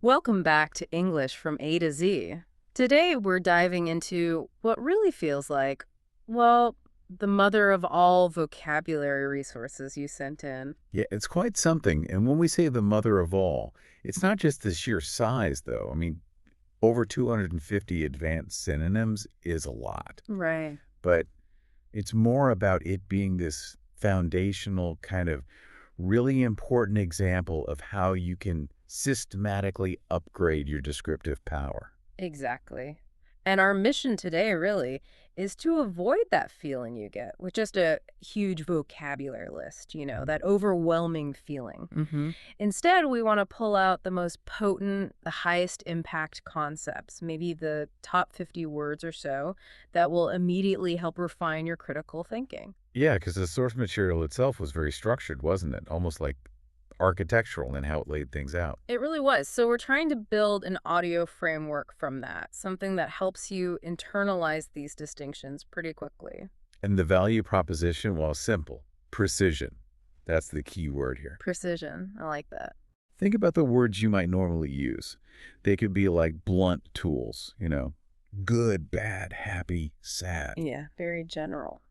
Welcome back to English from A to Z. Today we're diving into what really feels like, well, the mother of all vocabulary resources you sent in. Yeah, it's quite something. And when we say the mother of all, it's not just the sheer size, though. I mean, over 250 advanced synonyms is a lot. Right. But it's more about it being this foundational kind of really important example of how you can systematically upgrade your descriptive power. Exactly. And our mission today, really, is to avoid that feeling you get with just a huge vocabulary list, that overwhelming feeling. Mm-hmm. Instead, we want to pull out the most potent, the highest impact concepts, maybe the top 50 words or so, that will immediately help refine your critical thinking. Yeah, because the source material itself was very structured, wasn't it? Almost like architectural in how it laid things out. It really was. So we're trying to build an audio framework from that, something that helps you internalize these distinctions pretty quickly. And the value proposition, while simple, precision. That's the key word here. Precision. I like that. Think about the words you might normally use. They could be like blunt tools, good, bad, happy, sad. Yeah, very general.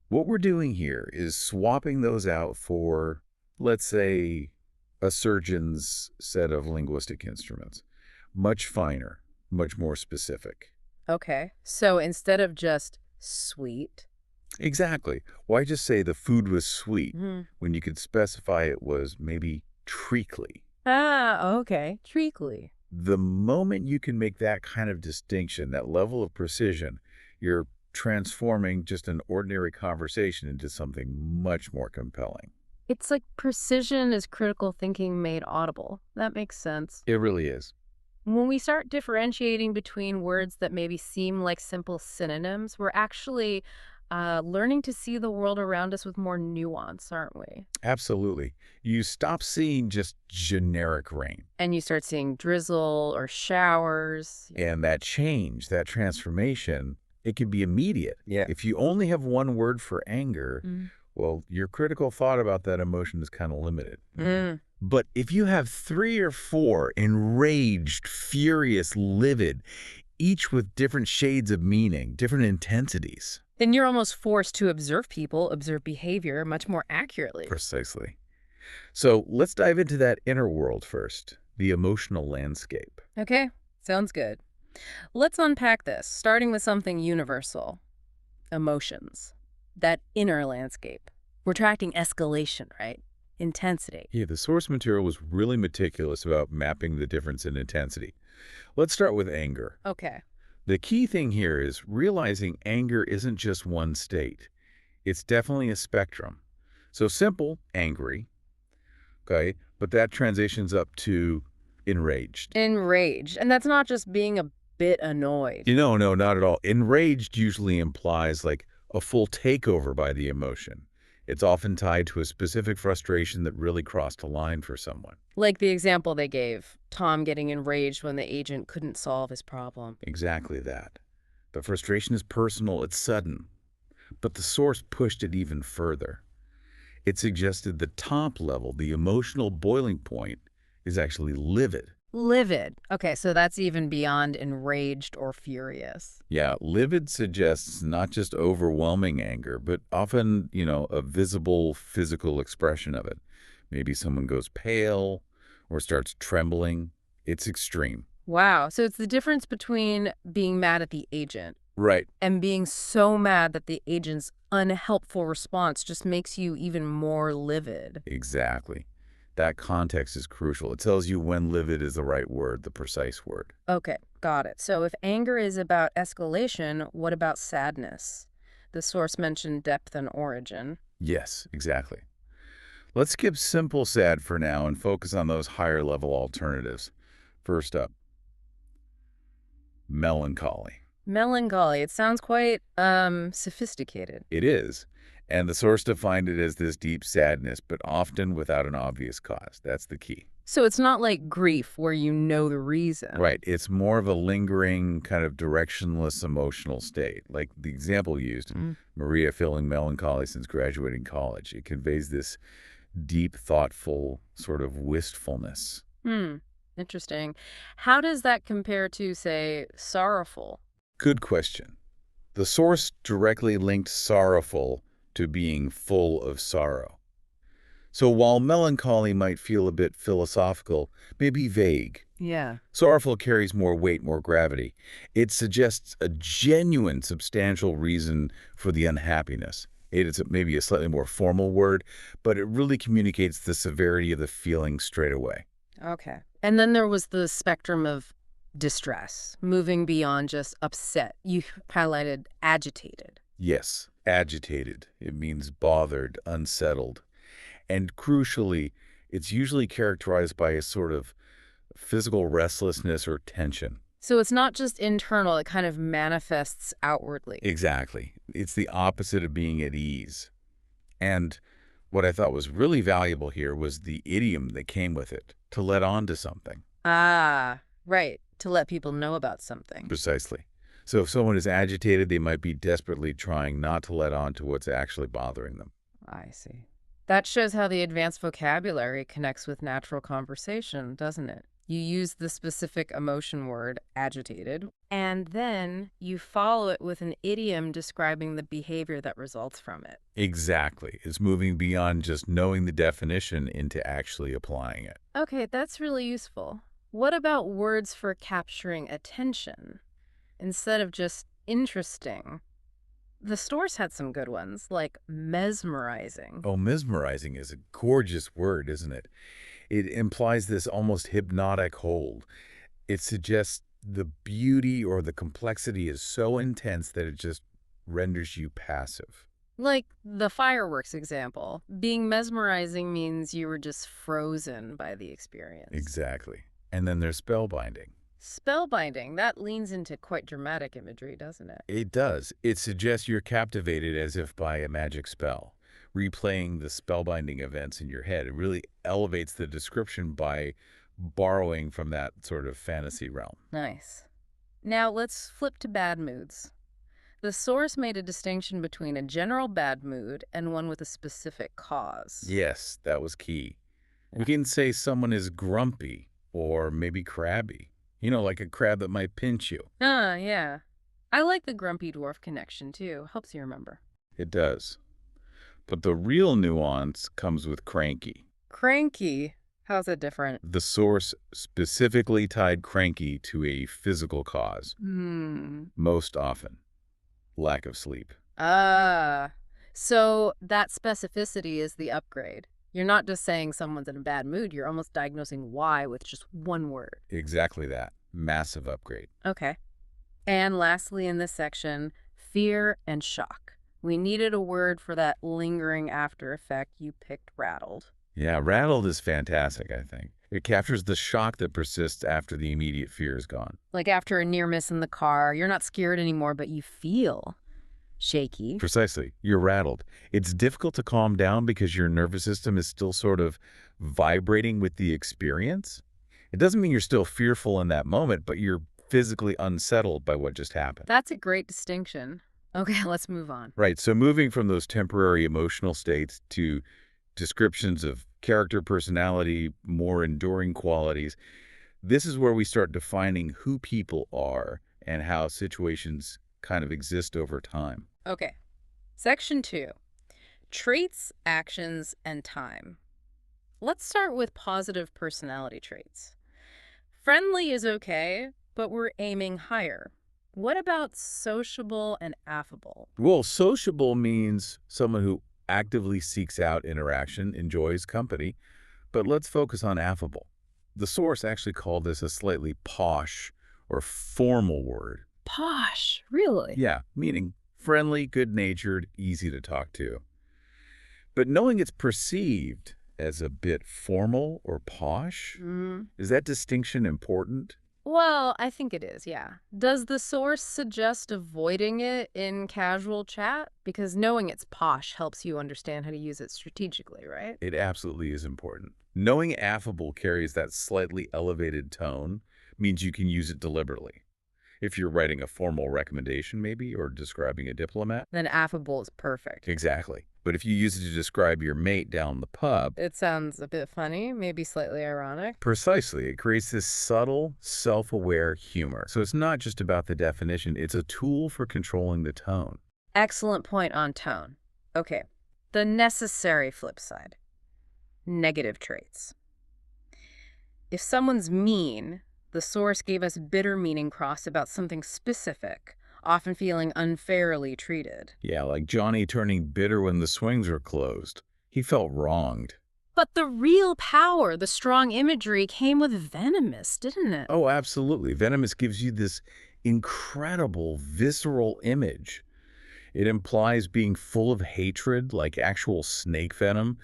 What we're doing here is swapping those out for, let's say, a surgeon's set of linguistic instruments. Much finer, much more specific. Okay. So instead of just sweet. Exactly. Why just say the food was sweet Mhm. when you could specify it was maybe treacly? Ah, okay. Treacly. The moment you can make that kind of distinction, that level of precision, you're transforming just an ordinary conversation into something much more compelling. It's like precision is critical thinking made audible. That makes sense. It really is. When we start differentiating between words that maybe seem like simple synonyms, we're actually learning to see the world around us with more nuance, aren't we? Absolutely. You stop seeing just generic rain. And you start seeing drizzle or showers. And that change, that transformation, it can be immediate. Yeah. If you only have one word for anger, Mm. well, your critical thought about that emotion is kind of limited. Mm. But if you have three or four enraged, furious, livid, each with different shades of meaning, different intensities. Then you're almost forced to observe people, observe behavior much more accurately. Precisely. So let's dive into that inner world first, the emotional landscape. Okay, sounds good. Let's unpack this, starting with something universal. Emotions. That inner landscape. We're tracking escalation, right? Intensity. Yeah, the source material was really meticulous about mapping the difference in intensity. Let's start with anger. Okay. The key thing here is realizing anger isn't just one state. It's definitely a spectrum. So simple, angry, okay, but that transitions up to enraged. Enraged. And that's not just being a bit annoyed. No, not at all. Enraged usually implies like a full takeover by the emotion. It's often tied to a specific frustration that really crossed a line for someone. Like the example they gave, Tom getting enraged when the agent couldn't solve his problem. Exactly that. The frustration is personal, it's sudden. But the source pushed it even further. It suggested the top level, the emotional boiling point, is actually livid. Livid. Okay, so that's even beyond enraged or furious. Yeah, livid suggests not just overwhelming anger, but often, a visible physical expression of it. Maybe someone goes pale or starts trembling. It's extreme. Wow. So it's the difference between being mad at the agent Right. and being so mad that the agent's unhelpful response just makes you even more livid. Exactly. That context is crucial. It tells you when livid is the right word, the precise word. Okay, got it. So if anger is about escalation, what about sadness? The source mentioned depth and origin. Yes, exactly. Let's skip simple sad for now and focus on those higher level alternatives. First up, melancholy. Melancholy. It sounds quite, sophisticated. It is. And the source defined it as this deep sadness, but often without an obvious cause. That's the key. So it's not like grief where you know the reason. Right. It's more of a lingering, kind of directionless emotional state. Like the example used, Maria feeling melancholy since graduating college. It conveys this deep, thoughtful sort of wistfulness. Hmm. Interesting. How does that compare to, say, sorrowful? Good question. The source directly linked sorrowful to being full of sorrow. So while melancholy might feel a bit philosophical, maybe vague, Yeah. sorrowful carries more weight, more gravity. It suggests a genuine, substantial reason for the unhappiness. It is maybe a slightly more formal word, but it really communicates the severity of the feeling straight away. Okay. And then there was the spectrum of distress, moving beyond just upset. You highlighted agitated. Yes, agitated. It means bothered, unsettled. And crucially, it's usually characterized by a sort of physical restlessness or tension. So it's not just internal, it kind of manifests outwardly. Exactly. It's the opposite of being at ease. And what I thought was really valuable here was the idiom that came with it, to let on to something. Ah, right. To let people know about something. Precisely. So if someone is agitated, they might be desperately trying not to let on to what's actually bothering them. I see. That shows how the advanced vocabulary connects with natural conversation, doesn't it? You use the specific emotion word, agitated, and then you follow it with an idiom describing the behavior that results from it. Exactly. It's moving beyond just knowing the definition into actually applying it. Okay, that's really useful. What about words for capturing attention? Instead of just interesting, the stores had some good ones, like mesmerizing. Oh, mesmerizing is a gorgeous word, isn't it? It implies this almost hypnotic hold. It suggests the beauty or the complexity is so intense that it just renders you passive. Like the fireworks example. Being mesmerizing means you were just frozen by the experience. Exactly. And then there's spellbinding. Spellbinding, that leans into quite dramatic imagery, doesn't it? It does. It suggests you're captivated as if by a magic spell. Replaying the spellbinding events in your head, it really elevates the description by borrowing from that sort of fantasy realm. Nice. Now let's flip to bad moods. The source made a distinction between a general bad mood and one with a specific cause. Yes, that was key. We can say someone is grumpy or maybe crabby. You know, like a crab that might pinch you. Ah, yeah. I like the grumpy dwarf connection, too. Helps you remember. It does. But the real nuance comes with cranky. Cranky. How's that different? The source specifically tied cranky to a physical cause, most often lack of sleep. Ah. So that specificity is the upgrade. You're not just saying someone's in a bad mood, you're almost diagnosing why with just one word. Exactly that. Massive upgrade. Okay. And lastly in this section, fear and shock. We needed a word for that lingering after effect. You picked rattled. Yeah, rattled is fantastic, I think. It captures the shock that persists after the immediate fear is gone. Like after a near miss in the car, you're not scared anymore, but you feel shaky. Precisely. You're rattled. It's difficult to calm down because your nervous system is still sort of vibrating with the experience. It doesn't mean you're still fearful in that moment, but you're physically unsettled by what just happened. That's a great distinction. Okay, let's move on. Right. So moving from those temporary emotional states to descriptions of character, personality, more enduring qualities, this is where we start defining who people are and how situations kind of exist over time. Okay. Section 2. Traits, actions, and time. Let's start with positive personality traits. Friendly is okay, but we're aiming higher. What about sociable and affable? Well, sociable means someone who actively seeks out interaction, enjoys company, but let's focus on affable. The source actually called this a slightly posh or formal word. Posh, really? Yeah, meaning friendly, good-natured, easy to talk to. But knowing it's perceived as a bit formal or posh, is that distinction important? Well, I think it is, yeah. Does the source suggest avoiding it in casual chat? Because knowing it's posh helps you understand how to use it strategically, right? It absolutely is important. Knowing affable carries that slightly elevated tone means you can use it deliberately. If you're writing a formal recommendation, maybe, or describing a diplomat. Then affable is perfect. Exactly. But if you use it to describe your mate down the pub, It sounds a bit funny, maybe slightly ironic. precisely, it creates this subtle, self-aware humor. So it's not just about the definition, it's a tool for controlling the tone. Excellent point on tone. Okay, the necessary flip side. Negative traits. If someone's mean, the source gave us bitter meaning crossed about something specific, often feeling unfairly treated. Yeah, like Johnny turning bitter when the swings were closed. He felt wronged. But the real power, the strong imagery, came with venomous, didn't it? Oh, absolutely. Venomous gives you this incredible, visceral image. It implies being full of hatred, like actual snake venom.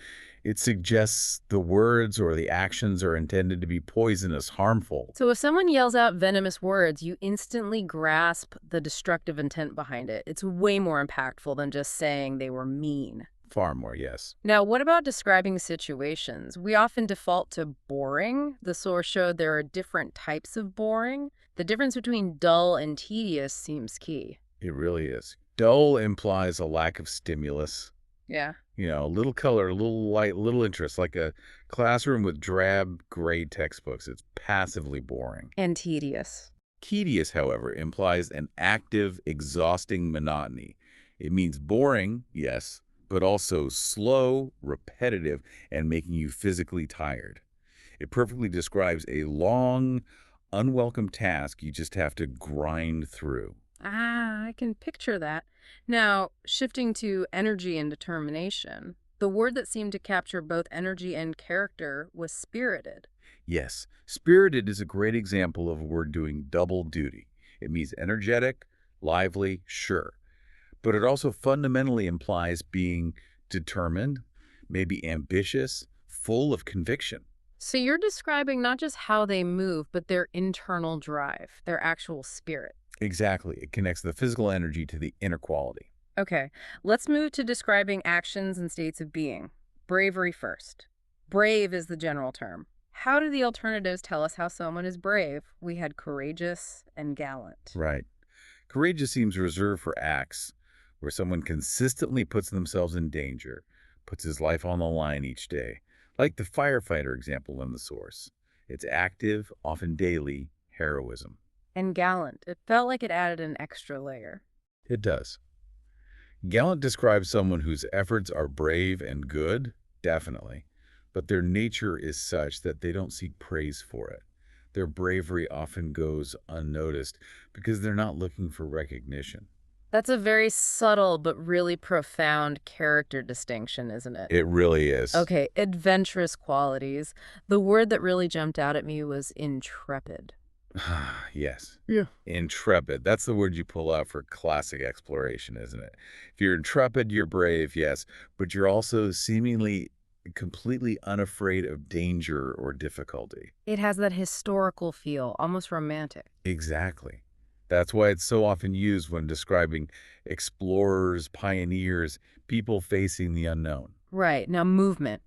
It suggests the words or the actions are intended to be poisonous, harmful. So if someone yells out venomous words, you instantly grasp the destructive intent behind it. It's way more impactful than just saying they were mean. Far more, yes. Now, what about describing situations? We often default to boring. The source showed there are different types of boring. The difference between dull and tedious seems key. It really is. Dull implies a lack of stimulus. Yeah. You know, little color, little light, little interest, like a classroom with drab grade textbooks. It's passively boring. And tedious. Tedious, however, implies an active, exhausting monotony. It means boring, yes, but also slow, repetitive, and making you physically tired. It perfectly describes a long, unwelcome task you just have to grind through. Ah, I can picture that. Now, shifting to energy and determination, the word that seemed to capture both energy and character was spirited. Yes, spirited is a great example of a word doing double duty. It means energetic, lively, sure. But it also fundamentally implies being determined, maybe ambitious, full of conviction. So you're describing not just how they move, but their internal drive, their actual spirit. Exactly. It connects the physical energy to the inner quality. Okay, let's move to describing actions and states of being. Bravery first. Brave is the general term. How do the alternatives tell us how someone is brave? We had courageous and gallant. Right. Courageous seems reserved for acts where someone consistently puts themselves in danger, puts his life on the line each day, like the firefighter example in the source. It's active, often daily, heroism. And gallant. It felt like it added an extra layer. It does. Gallant describes someone whose efforts are brave and good, definitely, but their nature is such that they don't seek praise for it. Their bravery often goes unnoticed because they're not looking for recognition. That's a very subtle but really profound character distinction, isn't it? It really is. Okay, adventurous qualities. The word that really jumped out at me was intrepid. Yes. Yeah. Intrepid. That's the word you pull out for classic exploration, isn't it? If you're intrepid, you're brave, yes, but you're also seemingly completely unafraid of danger or difficulty. It has that historical feel, almost romantic. Exactly. That's why it's so often used when describing explorers, pioneers, people facing the unknown. Right, now movement.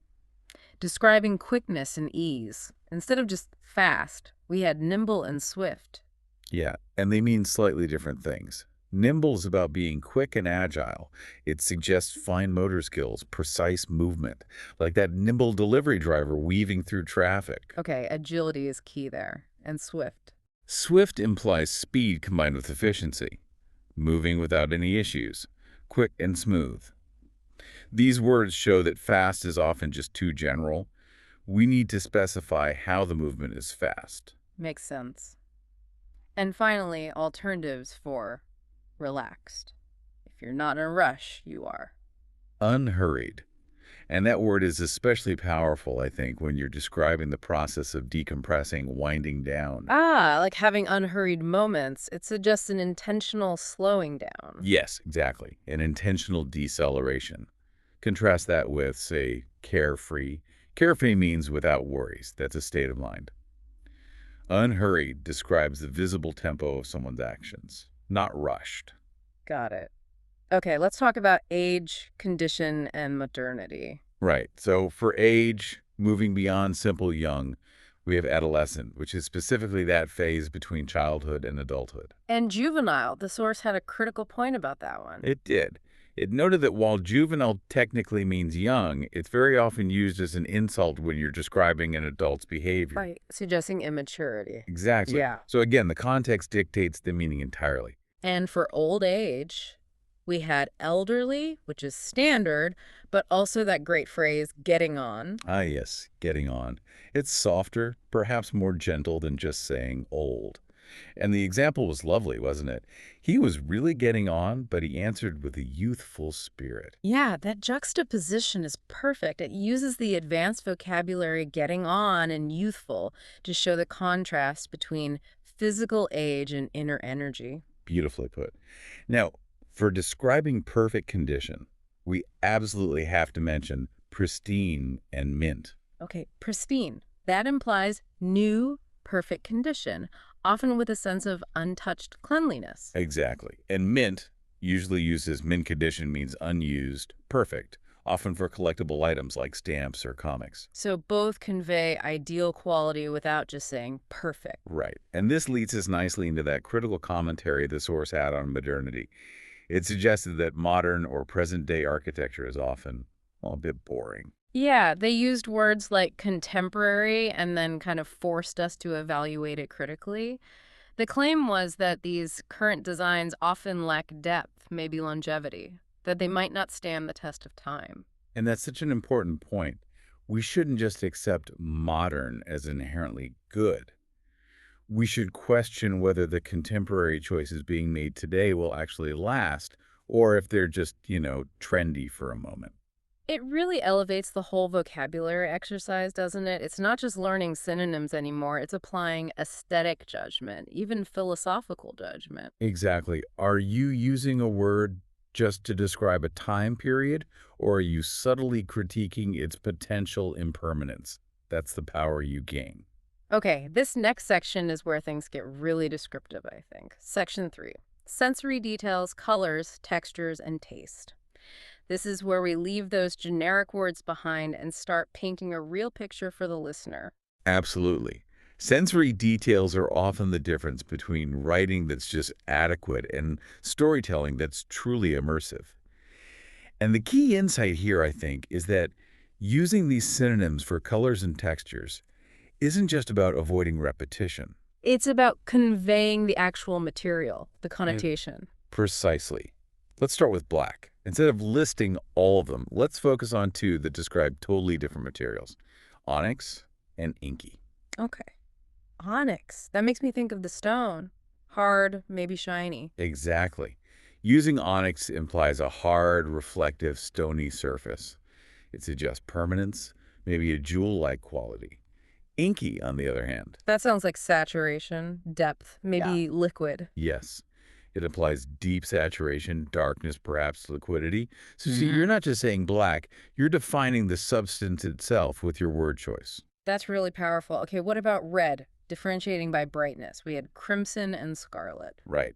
Describing quickness and ease. Instead of just fast, we had nimble and swift. Yeah, and they mean slightly different things. Nimble is about being quick and agile. It suggests fine motor skills, precise movement, like that nimble delivery driver weaving through traffic. Okay, agility is key there. And swift. Swift implies speed combined with efficiency, moving without any issues, quick and smooth. These words show that fast is often just too general. We need to specify how the movement is fast. Makes sense. And finally, alternatives for relaxed. If you're not in a rush, you are. Unhurried. And that word is especially powerful, I think, when you're describing the process of decompressing, winding down. Ah, like having unhurried moments. It suggests an intentional slowing down. Yes, exactly. An intentional deceleration. Contrast that with, say, carefree. Carefree means without worries. That's a state of mind. Unhurried describes the visible tempo of someone's actions, not rushed. Got it. Okay, let's talk about age, condition, and modernity. Right. So for age, moving beyond simple young, we have adolescent, which is specifically that phase between childhood and adulthood. And juvenile, the source had a critical point about that one. It did. It noted that while juvenile technically means young, it's very often used as an insult when you're describing an adult's behavior. Right. Suggesting immaturity. Exactly. Yeah. So again, the context dictates the meaning entirely. And for old age, we had elderly, which is standard, but also that great phrase, getting on. Ah, yes, getting on. It's softer, perhaps more gentle than just saying old. And the example was lovely, wasn't it? He was really getting on, but he answered with a youthful spirit. Yeah, that juxtaposition is perfect. It uses the advanced vocabulary getting on and youthful to show the contrast between physical age and inner energy. Beautifully put. Now, for describing perfect condition, we absolutely have to mention pristine and mint. Okay, pristine. That implies new, perfect condition, often with a sense of untouched cleanliness. Exactly. And mint, usually used as mint condition, means unused, perfect, often for collectible items like stamps or comics. So both convey ideal quality without just saying perfect. Right. And this leads us nicely into that critical commentary the source had on modernity. It suggested that modern or present-day architecture is often, well, a bit boring. Yeah, they used words like contemporary and then kind of forced us to evaluate it critically. The claim was that these current designs often lack depth, maybe longevity, that they might not stand the test of time. And that's such an important point. We shouldn't just accept modern as inherently good. We should question whether the contemporary choices being made today will actually last, or if they're just, trendy for a moment. It really elevates the whole vocabulary exercise, doesn't it? It's not just learning synonyms anymore, it's applying aesthetic judgment, even philosophical judgment. Exactly. Are you using a word just to describe a time period, or are you subtly critiquing its potential impermanence? That's the power you gain. Okay, this next section is where things get really descriptive, I think. Section 3. Sensory details, colors, textures, and taste. This is where we leave those generic words behind and start painting a real picture for the listener. Absolutely. Sensory details are often the difference between writing that's just adequate and storytelling that's truly immersive. And the key insight here, I think, is that using these synonyms for colors and textures isn't just about avoiding repetition. It's about conveying the actual material, the connotation. Precisely. Let's start with black. Instead of listing all of them, let's focus on two that describe totally different materials, onyx and inky. Okay. Onyx. That makes me think of the stone. Hard, maybe shiny. Exactly. Using onyx implies a hard, reflective, stony surface. It suggests permanence, maybe a jewel-like quality. Inky, on the other hand, That sounds like saturation, depth, maybe liquid. yes, it implies deep saturation, darkness, perhaps liquidity. So see, you're not just saying black, you're defining the substance itself with your word choice. That's really powerful. Okay, what about red? Differentiating by brightness. We had crimson and scarlet. Right.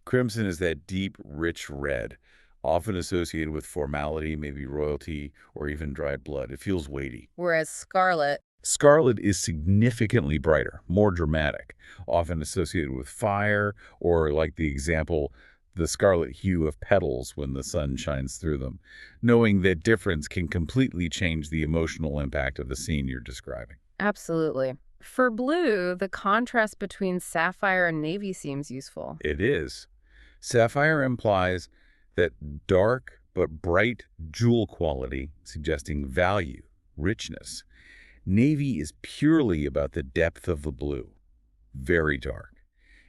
Crimson is that deep, rich red, often associated with formality, maybe royalty, or even dried blood. It feels weighty. Whereas scarlet, Scarlet is significantly brighter, more dramatic, often associated with fire, or like the example, the scarlet hue of petals when the sun shines through them. Knowing that difference can completely change the emotional impact of the scene you're describing. absolutely. For blue, the contrast between sapphire and navy seems useful. It is. Sapphire implies that dark but bright jewel quality, suggesting value, richness. Navy is purely about the depth of the blue. Very dark.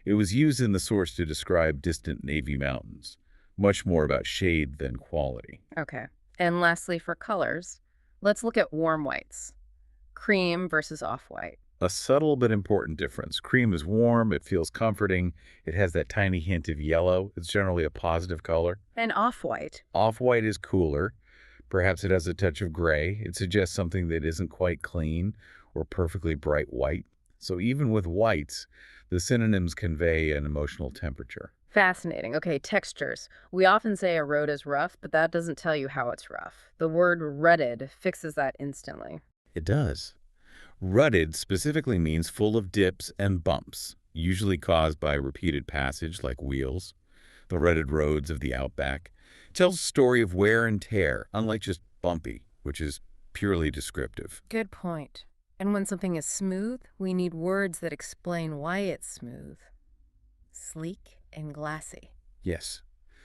It was used in the source to describe distant Navy mountains. Much more about shade than quality. Okay. And lastly, for colors, let's look at warm whites. Cream versus off-white. A subtle but important difference. Cream is warm, it feels comforting, it has that tiny hint of yellow. It's generally a positive color. And off-white. Off-white is cooler. Perhaps it has a touch of gray. It suggests something that isn't quite clean or perfectly bright white. So even with whites, the synonyms convey an emotional temperature. Fascinating. Okay, textures. We often say a road is rough, but that doesn't tell you how it's rough. The word rutted fixes that instantly. It does. Rutted specifically means full of dips and bumps, usually caused by repeated passage like wheels, the rutted roads of the outback. Tells a story of wear and tear, unlike just bumpy, which is purely descriptive. Good point. And when something is smooth, we need words that explain why it's smooth. Sleek and glassy. Yes.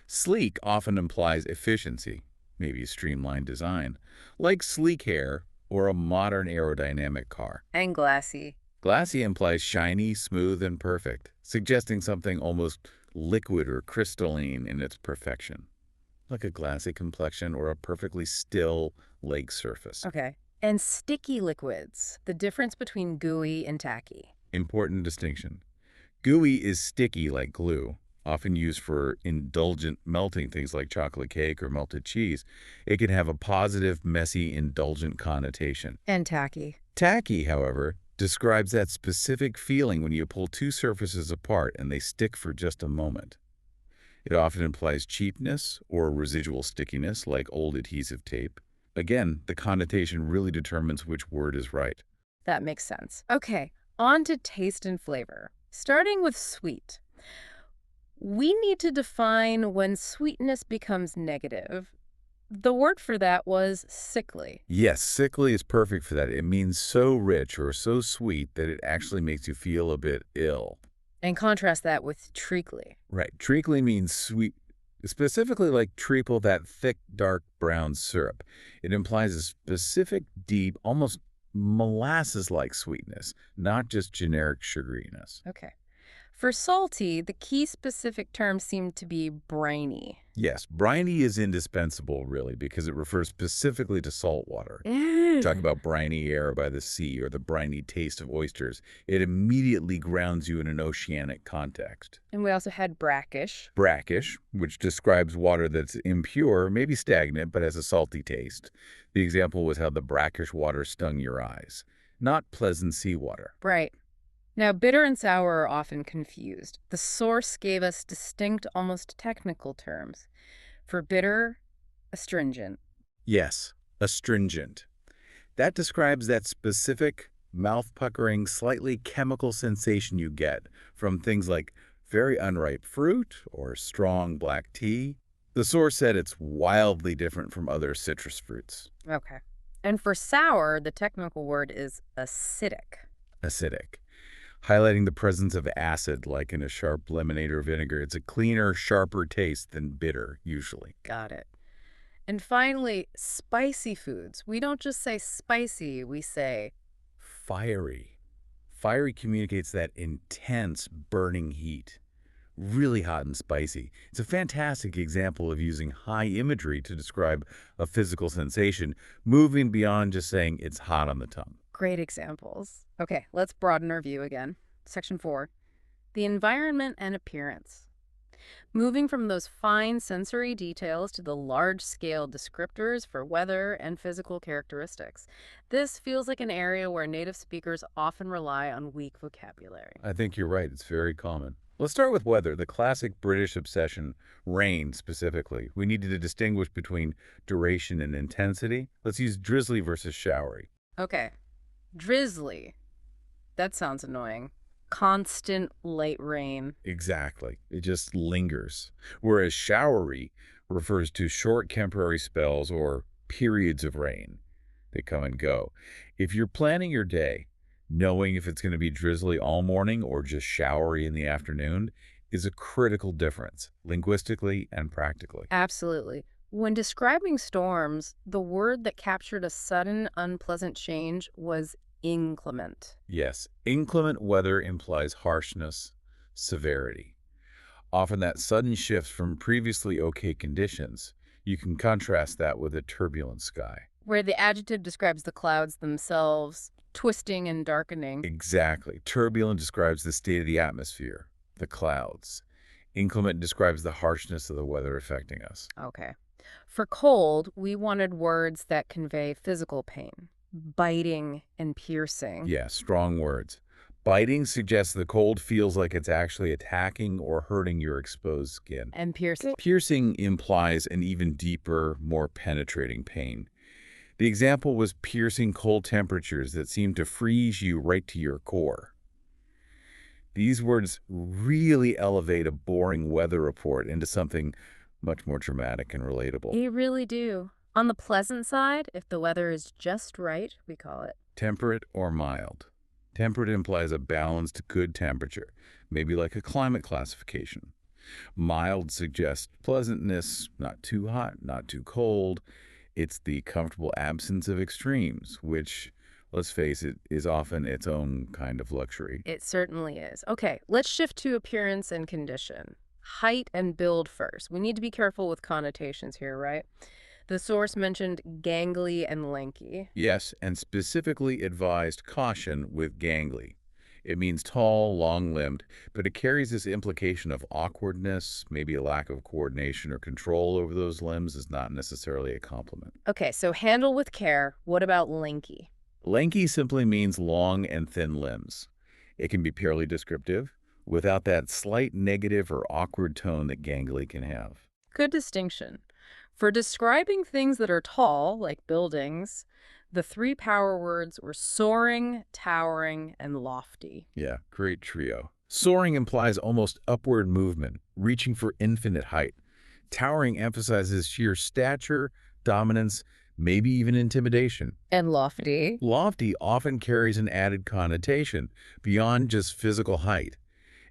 Sleek often implies efficiency, maybe a streamlined design, like sleek hair or a modern aerodynamic car. And glassy. Glassy implies shiny, smooth, and perfect, suggesting something almost liquid or crystalline in its perfection, like a glassy complexion or a perfectly still lake surface. Okay. And sticky liquids, the difference between gooey and tacky. Important distinction. Gooey is sticky like glue, often used for indulgent melting things like chocolate cake or melted cheese. It can have a positive, messy, indulgent connotation. And tacky. Tacky, however, describes that specific feeling when you pull two surfaces apart and they stick for just a moment. It often implies cheapness or residual stickiness, like old adhesive tape. Again, the connotation really determines which word is right. That makes sense. Okay, on to taste and flavor. Starting with sweet. We need to define when sweetness becomes negative. The word for that was sickly. Yes, sickly is perfect for that. It means so rich or so sweet that it actually makes you feel a bit ill. And contrast that with treacly. Right. Treacly means sweet, specifically like treacle, that thick, dark brown syrup. It implies a specific, deep, almost molasses-like sweetness, not just generic sugariness. Okay. For salty, the key specific term seemed to be briny. Yes, briny is indispensable, really, because it refers specifically to salt water. Talk about briny air by the sea or the briny taste of oysters. It immediately grounds you in an oceanic context. And we also had brackish. Brackish, which describes water that's impure, maybe stagnant, but has a salty taste. The example was how the brackish water stung your eyes, not pleasant seawater. Right. Now, bitter and sour are often confused. The source gave us distinct, almost technical terms. For bitter, astringent. Yes, astringent. That describes that specific, mouth-puckering, slightly chemical sensation you get from things like very unripe fruit or strong black tea. The source said it's wildly different from other citrus fruits. Okay. And for sour, the technical word is acidic. Acidic, highlighting the presence of acid like in a sharp lemonade or vinegar. It's a cleaner, sharper taste than bitter, usually. Got it. And finally, spicy foods. We don't just say spicy, we say Fiery. Fiery communicates that intense, burning heat. Really hot and spicy. It's a fantastic example of using high imagery to describe a physical sensation, moving beyond just saying it's hot on the tongue. great examples. Okay, let's broaden our view again. Section 4, the environment and appearance. Moving from those fine sensory details to the large-scale descriptors for weather and physical characteristics. This feels like an area where native speakers often rely on weak vocabulary. I think you're right. It's very common. Let's start with weather, the classic British obsession, rain specifically. We needed to distinguish between duration and intensity. Let's use drizzly versus showery. Okay, drizzly. That sounds annoying. Constant light rain. Exactly. It just lingers. Whereas showery refers to short temporary spells or periods of rain. They come and go. If you're planning your day, knowing if it's going to be drizzly all morning or just showery in the afternoon is a critical difference, linguistically and practically. Absolutely. When describing storms, the word that captured a sudden, unpleasant change was inclement. Yes, inclement weather implies harshness, severity. Often that sudden shift from previously okay conditions, you can contrast that with a turbulent sky. Where the adjective describes the clouds themselves, twisting and darkening. Exactly. Turbulent describes the state of the atmosphere, the clouds. Inclement describes the harshness of the weather affecting us. Okay. For cold, we wanted words that convey physical pain, biting and piercing. Yeah, strong words. Biting suggests the cold feels like it's actually attacking or hurting your exposed skin. And piercing. Piercing implies an even deeper, more penetrating pain. The example was piercing cold temperatures that seem to freeze you right to your core. These words really elevate a boring weather report into something Much more dramatic and relatable. You really do. On the pleasant side, if the weather is just right, we call it. Temperate or mild. Temperate implies a balanced, good temperature, maybe like a climate classification. Mild suggests pleasantness, not too hot, not too cold. It's the comfortable absence of extremes, which, let's face it, is often its own kind of luxury. It certainly is. Okay, let's shift to appearance and condition. Height and build first. We need to be careful with connotations here, right? The source mentioned gangly and lanky. Yes, and specifically advised caution with gangly. It means tall, long-limbed, but it carries this implication of awkwardness, maybe a lack of coordination or control over those limbs is not necessarily a compliment. Okay, so handle with care. What about lanky? Lanky simply means long and thin limbs. It can be purely descriptive, without that slight negative or awkward tone that gangly can have. Good distinction. For describing things that are tall, like buildings, the three power words were soaring, towering, and lofty. Yeah, great trio. Soaring implies almost upward movement, reaching for infinite height. Towering emphasizes sheer stature, dominance, maybe even intimidation. And lofty. Lofty often carries an added connotation beyond just physical height.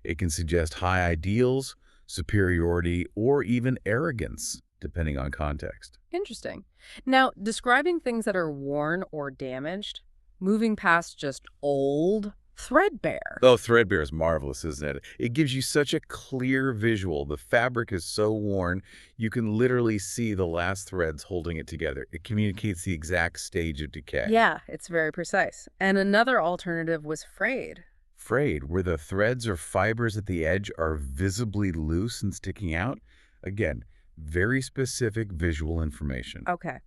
It can suggest high ideals, superiority, or even arrogance, depending on context. Interesting. Now, describing things that are worn or damaged, moving past just old, threadbare. Oh, threadbare is marvelous, isn't it? It gives you such a clear visual. The fabric is so worn, you can literally see the last threads holding it together. It communicates the exact stage of decay. Yeah, it's very precise. And another alternative was frayed. Frayed, where the threads or fibers at the edge are visibly loose and sticking out. Again, very specific visual information. Okay.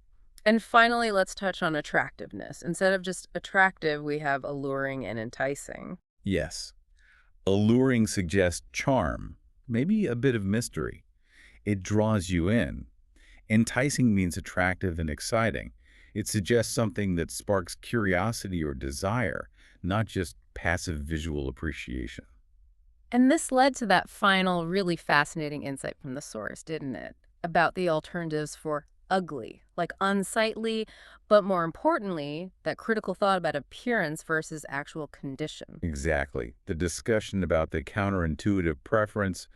And finally, let's touch on attractiveness. Instead of just attractive, we have alluring and enticing. Yes. Alluring suggests charm, maybe a bit of mystery. It draws you in. Enticing means attractive and exciting. It suggests something that sparks curiosity or desire, not just passive visual appreciation. And this led to that final, really fascinating insight from the source, didn't it? About the alternatives for ugly, like unsightly, but more importantly, that critical thought about appearance versus actual condition. Exactly. The discussion about the counterintuitive preference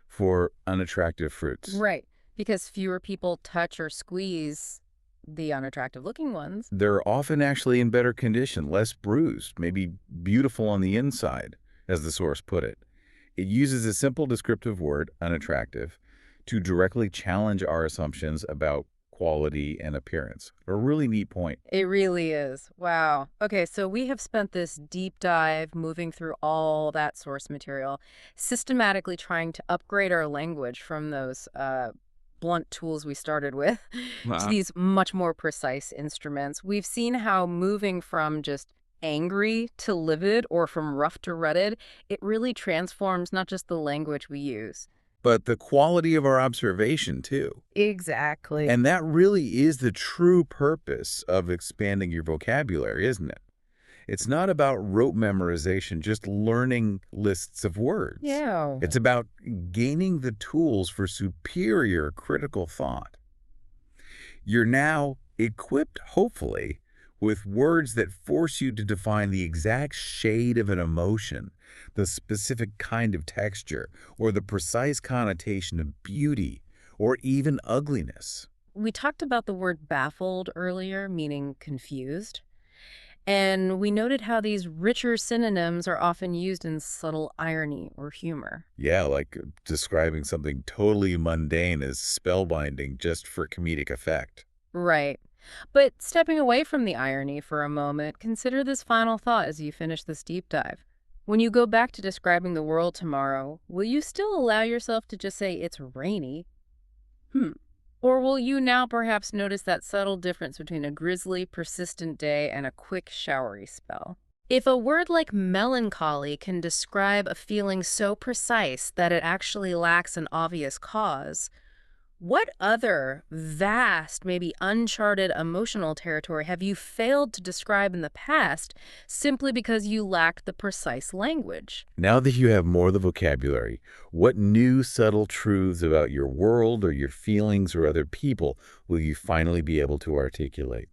for unattractive fruits. Right, because fewer people touch or squeeze the unattractive-looking ones. They're often actually in better condition, less bruised, maybe beautiful on the inside, as the source put it. It uses a simple descriptive word, unattractive, to directly challenge our assumptions about quality and appearance. A really neat point. It really is. Wow. Okay, so we have spent this deep dive moving through all that source material, systematically trying to upgrade our language from those blunt tools we started with to these much more precise instruments. We've seen how moving from just angry to livid or from rough to rutted, it really transforms not just the language we use. But the quality of our observation, too. Exactly. And that really is the true purpose of expanding your vocabulary, isn't it? It's not about rote memorization, just learning lists of words. Yeah. It's about gaining the tools for superior critical thought. You're now equipped, hopefully, with words that force you to define the exact shade of an emotion, the specific kind of texture, or the precise connotation of beauty, or even ugliness. We talked about the word baffled earlier, meaning confused. And we noted how these richer synonyms are often used in subtle irony or humor. Yeah, like describing something totally mundane as spellbinding just for comedic effect. Right. But stepping away from the irony for a moment, consider this final thought as you finish this deep dive. When you go back to describing the world tomorrow, will you still allow yourself to just say it's rainy? Or will you now perhaps notice that subtle difference between a grisly, persistent day and a quick, showery spell? If a word like melancholy can describe a feeling so precise that it actually lacks an obvious cause, What other vast, maybe uncharted emotional territory have you failed to describe in the past simply because you lacked the precise language? Now that you have more of the vocabulary, what new subtle truths about your world or your feelings or other people will you finally be able to articulate?